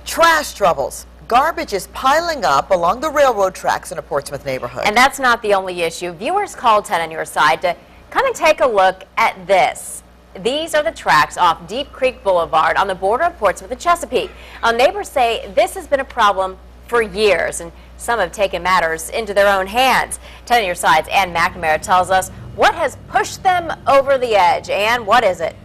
Trash troubles. Garbage is piling up along the railroad tracks in a Portsmouth neighborhood. And that's not the only issue. Viewers called 10 on your side to come and take a look at this. These are the tracks off Deep Creek Boulevard on the border of Portsmouth and Chesapeake. Neighbors say this has been a problem for years, and some have taken matters into their own hands. 10 on your side's Ann McNamara tells us what has pushed them over the edge. Ann, what is it?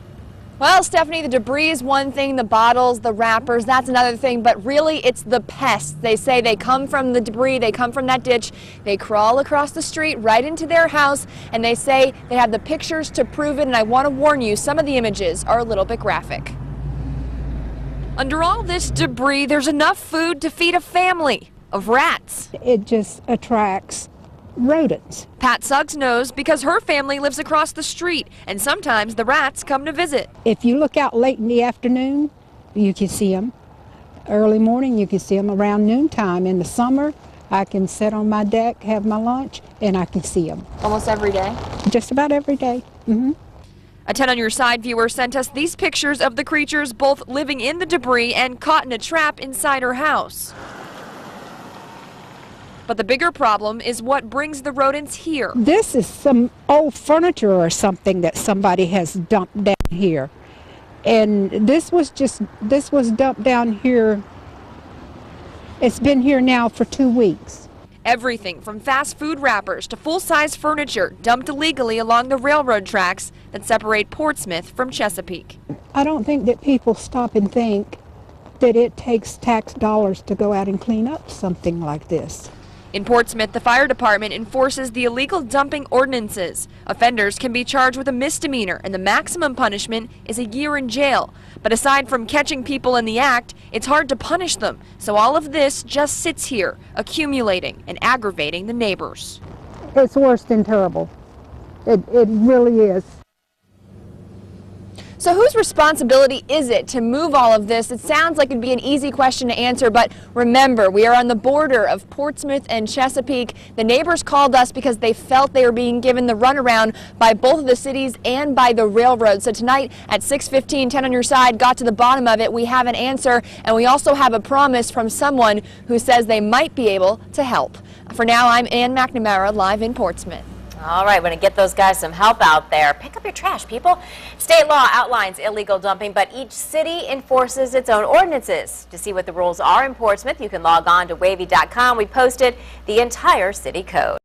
Well, Stephanie, the debris is one thing, the bottles, the wrappers, that's another thing, but really it's the pests. They say they come from the debris, they come from that ditch, they crawl across the street right into their house, and they say they have the pictures to prove it, and I want to warn you, some of the images are a little bit graphic. Under all this debris, there's enough food to feed a family of rats. It just attracts rodents. Pat Suggs knows because her family lives across the street, and sometimes the rats come to visit. If you look out late in the afternoon, you can see them. Early morning, you can see them around noontime. In the summer, I can sit on my deck, have my lunch, and I can see them. Almost every day? Just about every day. A 10 on your side viewer sent us these pictures of the creatures both living in the debris and caught in a trap inside her house. But the bigger problem is what brings the rodents here. This is some old furniture or something that somebody has dumped down here. And this was dumped down here. It's been here now for 2 weeks. Everything from fast food wrappers to full-size furniture dumped illegally along the railroad tracks that separate Portsmouth from Chesapeake. I don't think that people stop and think that it takes tax dollars to go out and clean up something like this. In Portsmouth, the fire department enforces the illegal dumping ordinances. Offenders can be charged with a misdemeanor, and the maximum punishment is a year in jail. But aside from catching people in the act, it's hard to punish them. So all of this just sits here, accumulating and aggravating the neighbors. It's worse than terrible. It really is. So whose responsibility is it to move all of this? It sounds like it'd be an easy question to answer, but remember, we are on the border of Portsmouth and Chesapeake. The neighbors called us because they felt they were being given the runaround by both of the cities and by the railroad. So tonight at 6:15, 10 on your side got to the bottom of it. We have an answer, and we also have a promise from someone who says they might be able to help. For now, I'm Ann McNamara, live in Portsmouth. All right, we're going to get those guys some help out there. Pick up your trash, people. State law outlines illegal dumping, but each city enforces its own ordinances. To see what the rules are in Portsmouth, you can log on to wavy.com. We posted the entire city code.